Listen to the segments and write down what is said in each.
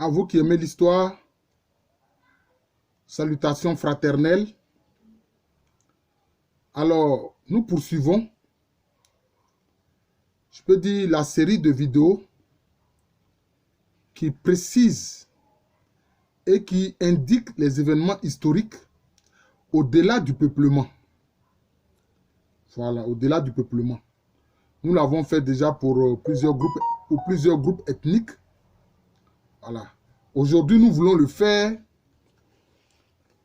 À vous qui aimez l'histoire, salutations fraternelles. Alors, nous poursuivons, je peux dire, la série de vidéos qui précise et qui indique les événements historiques au-delà du peuplement. Voilà, au-delà du peuplement. Nous l'avons fait déjà pour plusieurs groupes ethniques. Voilà. Aujourd'hui, nous voulons le faire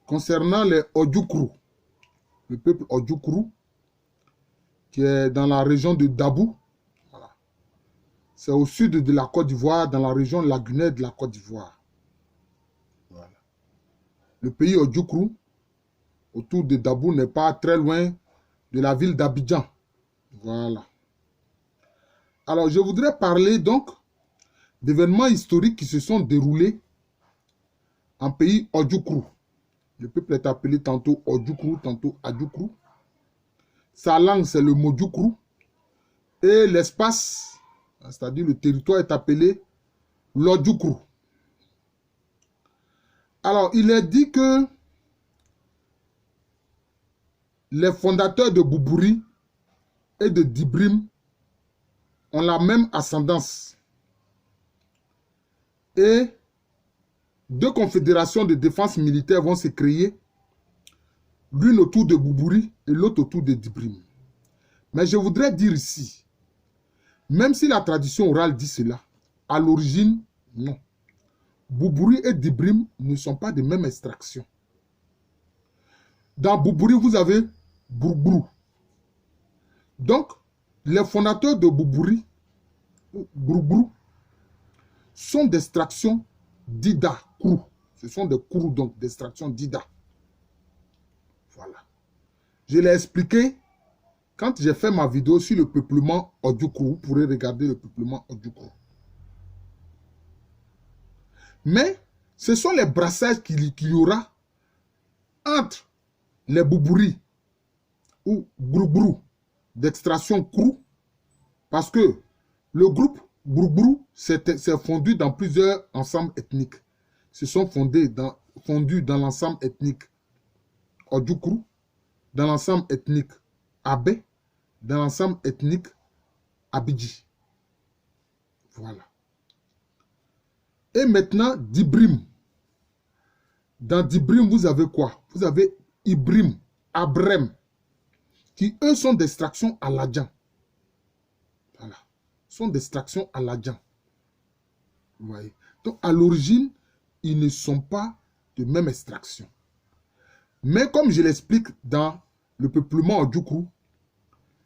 concernant les Ojukru, le peuple Ojukru, qui est dans la région de Dabou. Voilà. C'est au sud de la Côte d'Ivoire, dans la région lagunaire de la Côte d'Ivoire. Voilà. Le pays Ojukru, autour de Dabou, n'est pas très loin de la ville d'Abidjan. Voilà. Alors, je voudrais parler donc d'événements historiques qui se sont déroulés en pays Ojukru. Le peuple est appelé tantôt Ojukru, tantôt Adjukru. Sa langue, c'est le Modjukru. Et l'espace, c'est-à-dire le territoire, est appelé l'Ojukru. Alors, il est dit que les fondateurs de Boubouri et de Dibrim ont la même ascendance. Et deux confédérations de défense militaire vont se créer, l'une autour de Boubouri et l'autre autour de Dibrim. Mais je voudrais dire ici, même si la tradition orale dit cela, à l'origine, non. Boubouri et Dibrim ne sont pas de même extraction. Dans Boubouri, vous avez Bourbourou. Donc, les fondateurs de Boubouri, Bourbourou, sont d'extraction d'Ida, Kourou. Ce sont des Kourous, donc d'extraction d'Ida. Voilà. Je l'ai expliqué quand j'ai fait ma vidéo sur le peuplement Ojukru. Vous pourrez regarder le peuplement Ojukru. Mais ce sont les brassages qu'il y aura entre les Boubouri ou Bourbourou d'extraction Kourou, parce que le groupe Bourbourou s'est fondu dans plusieurs ensembles ethniques. Se sont fondus dans l'ensemble ethnique Ojukru, dans l'ensemble ethnique Abé, dans l'ensemble ethnique Abidji. Voilà. Et maintenant, Dibrim. Dans Dibrim, vous avez quoi? Vous avez Ibrim, Abrem, qui eux sont d'extraction à l'Adjan. Voilà. Sont d'extraction à l'Adjan. Vous voyez. Donc, à l'origine, ils ne sont pas de même extraction. Mais comme je l'explique dans le peuplement Ojukru,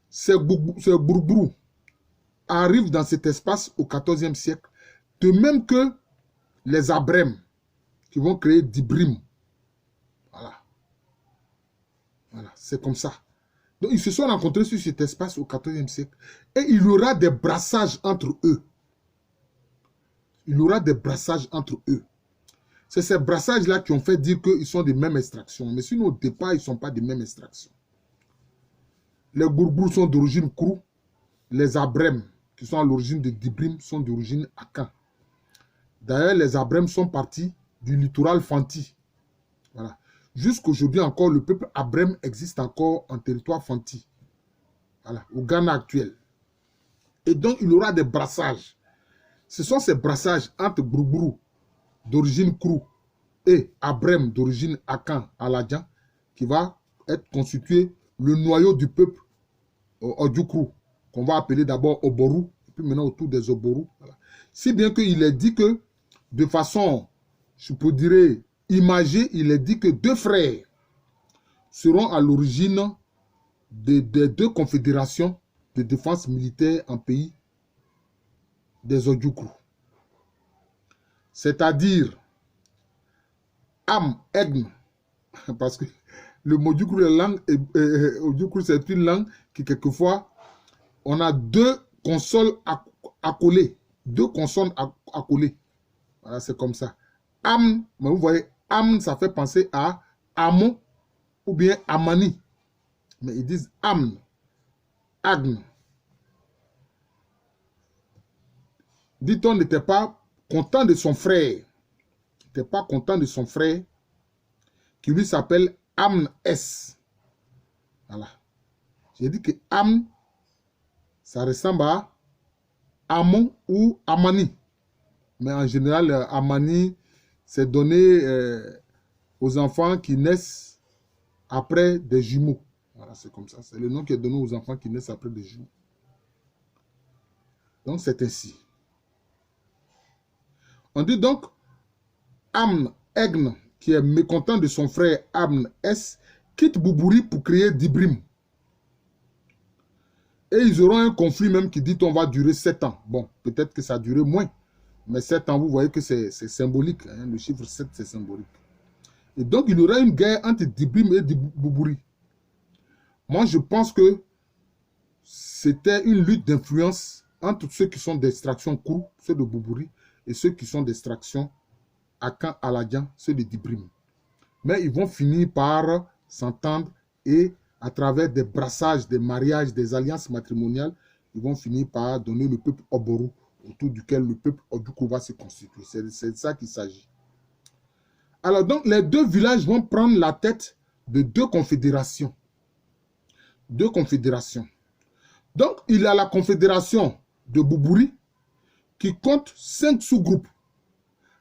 ces Bourbourous arrivent dans cet espace au XIVe siècle, de même que les Abrem qui vont créer Dibrim. Voilà. Voilà, c'est comme ça. Donc, ils se sont rencontrés sur cet espace au XIVe siècle. Et il y aura des brassages entre eux. Il y aura des brassages entre eux. C'est ces brassages-là qui ont fait dire qu'ils sont de même extraction. Mais sinon, au départ, ils ne sont pas de même extraction. Les Bourbourous sont d'origine Kourou. Les Abrem, qui sont à l'origine de Dibrim, sont d'origine Akan. D'ailleurs, les Abrem sont partis du littoral Fanti. Voilà. Jusqu'aujourd'hui encore, le peuple Abrem existe encore en territoire Fanti. Voilà, au Ghana actuel. Et donc, il y aura des brassages. Ce sont ces brassages entre Bourbourou d'origine Kourou et Abrem d'origine Akan Aladjan qui va être constitué le noyau du peuple Ojukru, qu'on va appeler d'abord Oborou, et puis maintenant autour des Oborou. Voilà. Si bien qu'il est dit que, de façon, je peux dire, imagée, il est dit que deux frères seront à l'origine des deux confédérations de défense militaire en pays des Ojukru. C'est-à-dire Am, Egn, parce que le mot Ojukru, Ojukru, c'est une langue qui, quelquefois, on a deux consoles accolées. Deux consonnes accolées. Voilà, c'est comme ça. Am, mais vous voyez, Am, ça fait penser à Amon ou bien Amani. Mais ils disent Amn, Agn. Dit-on n'était pas content de son frère n'était pas content de son frère, qui lui s'appelle Amn S. Voilà. J'ai dit que Amn, ça ressemble à Amon ou Amani. Mais en général, Amani, c'est donné aux enfants qui naissent après des jumeaux. Voilà, c'est comme ça. C'est le nom qui est donné aux enfants qui naissent après des jumeaux. Donc, c'est ainsi. On dit donc, Amn Egn, qui est mécontent de son frère Amn S, quitte Boubouri pour créer Dibrim. Et ils auront un conflit même qui dit on va durer 7 ans. Bon, peut-être que ça a duré moins. Mais 7 ans, vous voyez que c'est symbolique. Hein, le chiffre 7, c'est symbolique. Et donc, il y aura une guerre entre Dibrim et Boubouri. Moi, je pense que c'était une lutte d'influence entre ceux qui sont d'extraction Kourou, ceux de Boubouri, et ceux qui sont d'extraction Akan Aladian, ceux de Dibrim. Mais ils vont finir par s'entendre et à travers des brassages, des mariages, des alliances matrimoniales, ils vont finir par donner le peuple Oboru, autour duquel le peuple Odoukou va se constituer. C'est de ça qu'il s'agit. Alors donc, les deux villages vont prendre la tête de deux confédérations. Deux confédérations. Donc, il y a la confédération de Boubouri qui compte 5 sous-groupes.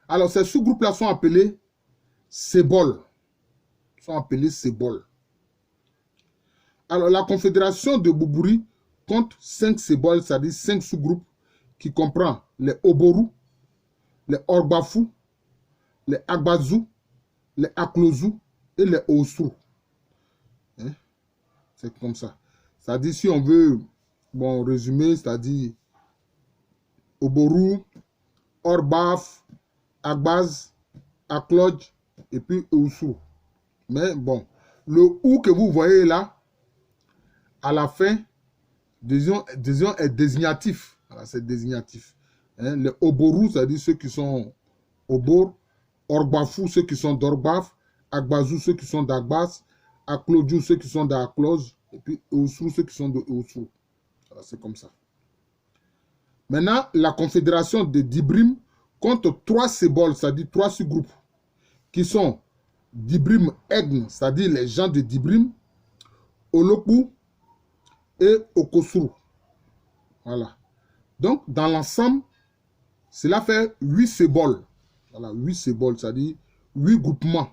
Alors, ces sous-groupes-là sont appelés Sebol. Sont appelés Sebol. Alors, la confédération de Boubouri compte 5 Sebol, c'est-à-dire 5 sous-groupes qui comprend les Oboru, les Orbafou, les Agbazou, les Aklozou et les Osrou. Hein? C'est comme ça. C'est-à-dire, si on veut résumer, c'est-à-dire Oboru, Orbaf, Agbaz, Aklodj et puis Osrou. Mais bon, le ou que vous voyez là, à la fin, disons est désignatif. Voilà, c'est désignatif. Hein? Les Oboru, c'est-à-dire ceux qui sont Obor, Orbafou, ceux qui sont d'Orbaf, Agbazou, ceux qui sont d'Agbaz, Aklodjou, ceux qui sont d'Akloj, et puis Osrou, ceux qui sont de Osrou. Voilà, c'est comme ça. Maintenant, la confédération de Dibrim compte 3 Sebol, c'est-à-dire 3 sous-groupes, qui sont Dibrim Egn, c'est-à-dire les gens de Dibrim, Oloku et Okosrou. Voilà. Donc, dans l'ensemble, cela fait 8 Sebol. Voilà, 8 Sebol, c'est-à-dire 8 groupements.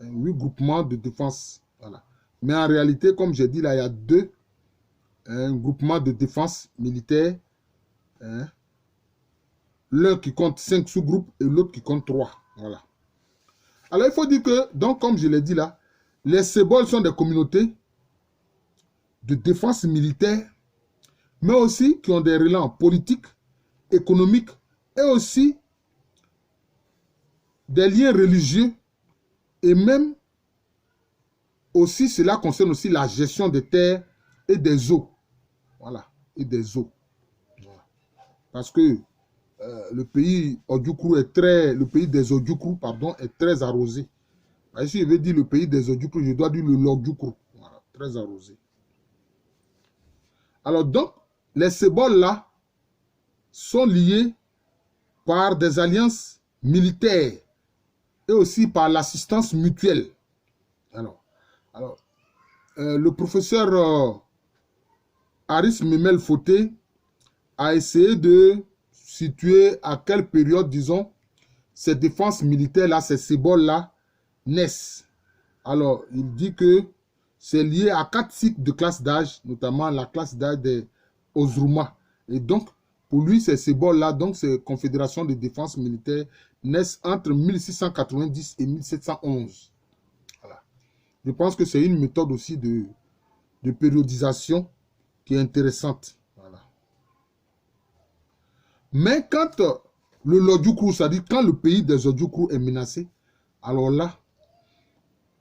8 groupements de défense. Voilà. Mais en réalité, comme j'ai dit là, il y a 2 groupements de défense militaire. Hein, l'un qui compte 5 sous-groupes et l'autre qui compte 3. Voilà. Alors, il faut dire que, donc, comme je l'ai dit là, les Sebol sont des communautés de défense militaire, mais aussi qui ont des relents politiques, économiques et aussi des liens religieux et même aussi, cela concerne aussi la gestion des terres et des eaux. Voilà, et des eaux. Voilà. Parce que le pays Odoukou est très, le pays des Odoukou, pardon, est très arrosé. Si je veux dire le pays des Odoukou, je dois dire le Lodoukou. Voilà, très arrosé. Alors donc, les Sebol là sont liés par des alliances militaires et aussi par l'assistance mutuelle. Alors le professeur Aris Memel Foté a essayé de situer à quelle période, disons, ces défenses militaires-là, ces Sebol-là, naissent. Alors, il dit que c'est lié à 4 cycles de classe d'âge, notamment la classe d'âge des Ozrouma. Et donc, pour lui, ces Sebol-là, donc ces confédérations de défense militaire, naissent entre 1690 et 1711. Voilà. Je pense que c'est une méthode aussi de périodisation qui est intéressante. Voilà. Mais quand le Lodoukou, c'est-à-dire quand le pays des Odoukou est menacé, alors là,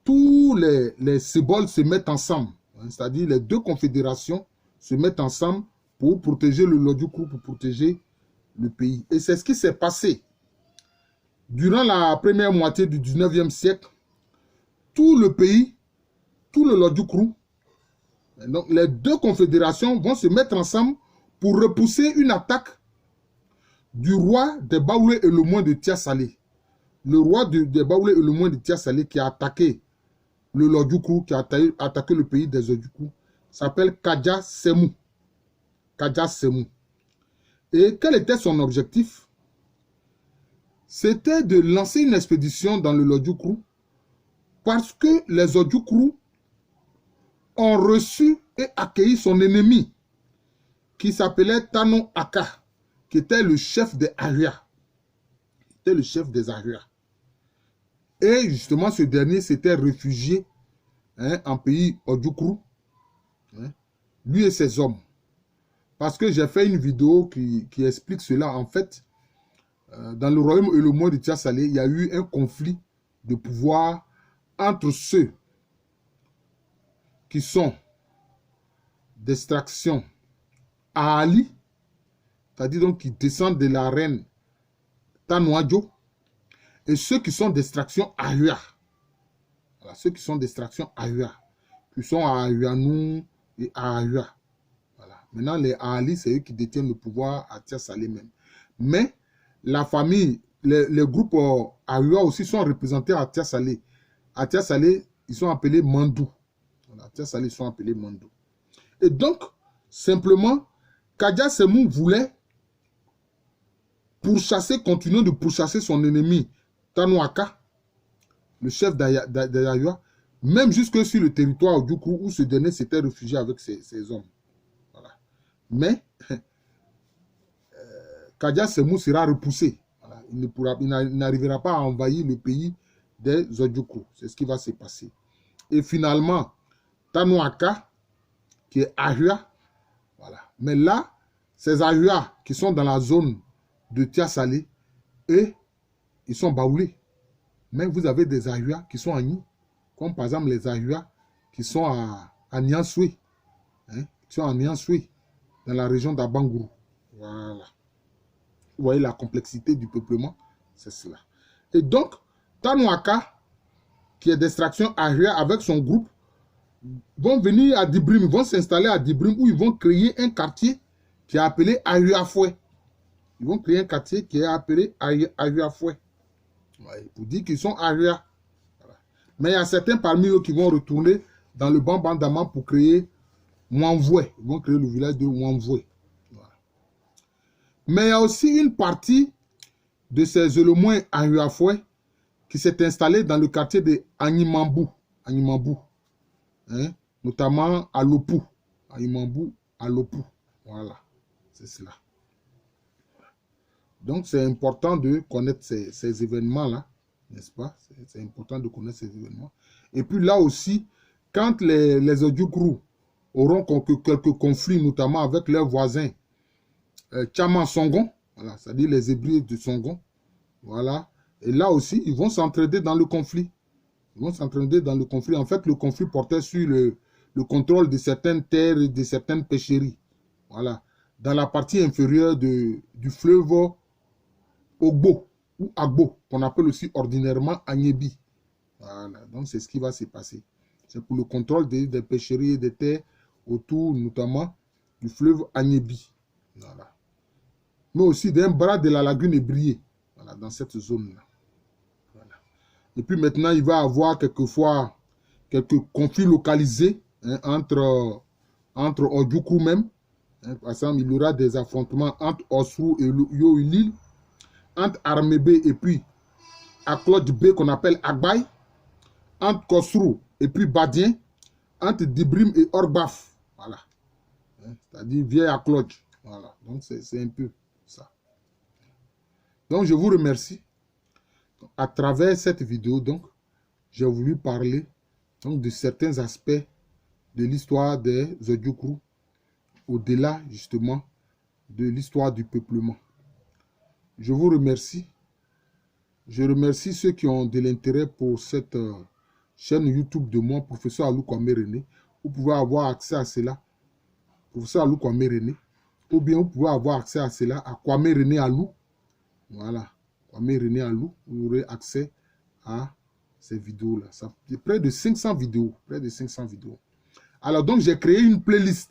tous les Sebol se mettent ensemble. Hein, c'est-à-dire les deux confédérations se mettent ensemble pour protéger le Lodoukou, pour protéger le pays. Et c'est ce qui s'est passé. Durant la première moitié du 19e siècle, tout le pays, tout le Lodoukou, donc les deux confédérations vont se mettre ensemble pour repousser une attaque du roi des Baoulé et le moins de Tia Salé. le roi des Baoulés et le moins de Tia Salé qui a attaqué le Lodjoukru, qui a attaqué le pays des Lodjoukru, s'appelle Kadja Semou. Kadja Semou. Et quel était son objectif? C'était de lancer une expédition dans le Lodjoukru parce que les Lodjoukru ont reçu et accueilli son ennemi qui s'appelait Tano Aka, qui était le chef des Aria. C'était le chef des Aria. Et justement, ce dernier s'était réfugié en pays Lodjoukru, lui et ses hommes. Parce que j'ai fait une vidéo qui explique cela. En fait, dans le royaume et le monde de Tia Salé, il y a eu un conflit de pouvoir entre ceux qui sont d'extraction Ali, c'est-à-dire donc qui descendent de la reine Tanouadjo, et ceux qui sont d'extraction Ahua. Voilà, ceux qui sont d'extraction Ahua, qui sont à Ahuanou et à Ahua. Voilà. Maintenant, les Ali, c'est eux qui détiennent le pouvoir à Tia Salé même. Mais la famille, les groupes Ahua aussi sont représentés à Tia Salé. À Tia Salé, ils sont appelés Mandou. Voilà, à Tia Salé, ils sont appelés Mandou. Et donc, simplement, Kadja Semou voulait pourchasser, continuer de pourchasser son ennemi Tanouaka, le chef d'Ayahua, même jusque sur le territoire du coup où ce dernier s'était réfugié avec ses hommes. Voilà. Mais Kadja Semou sera repoussé. Voilà. Il n'arrivera pas à envahir le pays des Odjoukou. C'est ce qui va se passer. Et finalement, Tanouaka, qui est Ahua, voilà. Mais là, ces Ahua qui sont dans la zone de Tia Salé, eux, ils sont baoulés. Mais vous avez des Ahua qui sont à Ni, comme par exemple les Ahua qui sont à Niansoué, qui sont à Niansoué, dans la région d'Abangourou. Voilà. Vous voyez la complexité du peuplement, c'est cela. Et donc, Tanouaka, qui est d'extraction Ahua avec son groupe, vont venir à Dibrim, ils vont s'installer à Dibrim où ils vont créer un quartier qui est appelé Ahua-Foué. Ils vont créer un quartier qui est appelé Ahua-Foué. Pour dire qu'ils sont Ahua. Voilà. Mais il y a certains parmi eux qui vont retourner dans le Bambandama pour créer Mouanvoué. Ils vont créer le village de Mouanvoué. Voilà. Mais il y a aussi une partie de ces Élomoins Ahua-Foué qui s'est installée dans le quartier de Animambou. Animambou. Notamment à Lopou. Animambou à Lopou. Voilà. C'est cela. Donc, c'est important de connaître ces événements-là, n'est-ce pas? C'est important de connaître ces événements. Et puis là aussi, quand les Odjoukrou auront quelques conflits, notamment avec leurs voisins, Tchama Songon, voilà, c'est-à-dire les Hébreux de Songon, voilà. Et là aussi, ils vont s'entraider dans le conflit. Ils vont s'entraider dans le conflit. En fait, le conflit portait sur le contrôle de certaines terres et de certaines pêcheries. Voilà. Dans la partie inférieure du fleuve Ogbo ou Agbo, qu'on appelle aussi ordinairement Agnebi. Voilà, donc c'est ce qui va se passer. C'est pour le contrôle des pêcheries et des terres autour, notamment du fleuve Agnebi. Voilà. Mais aussi d'un bras de la lagune Ébrié, voilà, dans cette zone-là. Voilà. Et puis maintenant, il va y avoir quelquefois quelques conflits localisés entre Odjoukrou même. Par exemple, il y aura des affrontements entre Osrou et Youlil, entre Armébé et puis Aklodj B qu'on appelle Agbaï, entre Kosrou et puis Badien, entre Dibrim et Orbaf. Voilà. C'est-à-dire vieil Aklodj. Voilà. Donc c'est un peu ça. Donc je vous remercie. À travers cette vidéo, donc, j'ai voulu parler donc, de certains aspects de l'histoire des Odjoukrou, au-delà justement de l'histoire du peuplement. Je vous remercie. Je remercie ceux qui ont de l'intérêt pour cette chaîne YouTube de moi, professeur Alou Kwame René. Vous pouvez avoir accès à cela, professeur Alou Kwame René. Ou bien vous pouvez avoir accès à cela à Kwame René Alou. Voilà, Kwame René Alou. Vous aurez accès à ces vidéos-là. Ça fait près de 500 vidéos. Près de 500 vidéos. Alors donc, j'ai créé une playlist.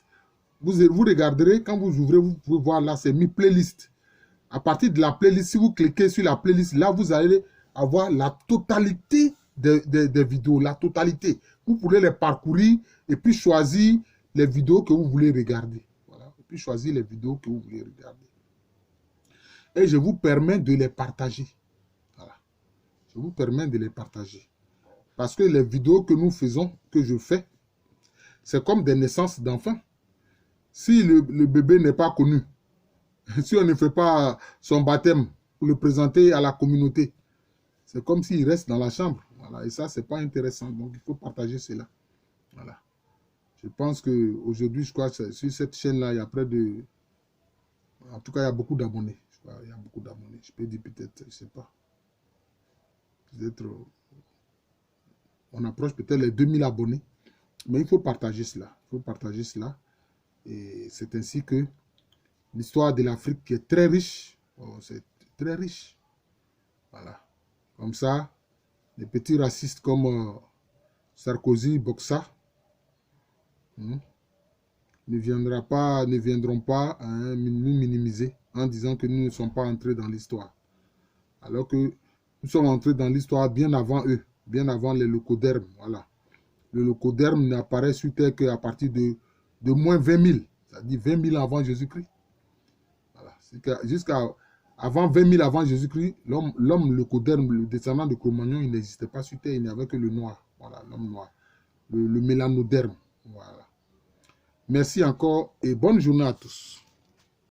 Vous regarderez, quand vous ouvrez, vous pouvez voir là, c'est mis playlist. À partir de la playlist, si vous cliquez sur la playlist, là, vous allez avoir la totalité des vidéos, la totalité. Vous pourrez les parcourir et puis choisir les vidéos que vous voulez regarder. Voilà. Et puis choisir les vidéos que vous voulez regarder. Et je vous permets de les partager. Voilà. Je vous permets de les partager. Parce que les vidéos que nous faisons, que je fais, c'est comme des naissances d'enfants. Si le bébé n'est pas connu, si on ne fait pas son baptême pour le présenter à la communauté, c'est comme s'il reste dans la chambre. Voilà. Et ça, ce n'est pas intéressant. Donc, il faut partager cela. Voilà. Je pense qu'aujourd'hui, je crois que sur cette chaîne-là, il y a près de... En tout cas, il y a beaucoup d'abonnés. Il y a beaucoup d'abonnés. Je peux dire peut-être, je ne sais pas. Peut-être... On approche peut-être les 2000 abonnés. Mais il faut partager cela. Il faut partager cela. Et c'est ainsi que l'histoire de l'Afrique qui est très riche. Oh, c'est très riche. Voilà. Comme ça, les petits racistes comme Sarkozy, Boxa, ne viendront pas nous minimiser en disant que nous ne sommes pas entrés dans l'histoire. Alors que nous sommes entrés dans l'histoire bien avant eux, bien avant les locodermes. Voilà. Le locoderme n'apparaît sur Terre qu'à partir de moins 20 000, c'est-à-dire 20 000 avant Jésus-Christ. Voilà. Jusqu'à avant 20 000 avant Jésus-Christ, l'homme locoderme, le descendant de Cro-Magnon, il n'existait pas sur Terre, il n'y avait que le noir. Voilà, l'homme noir. Le mélanoderme. Voilà. Merci encore et bonne journée à tous.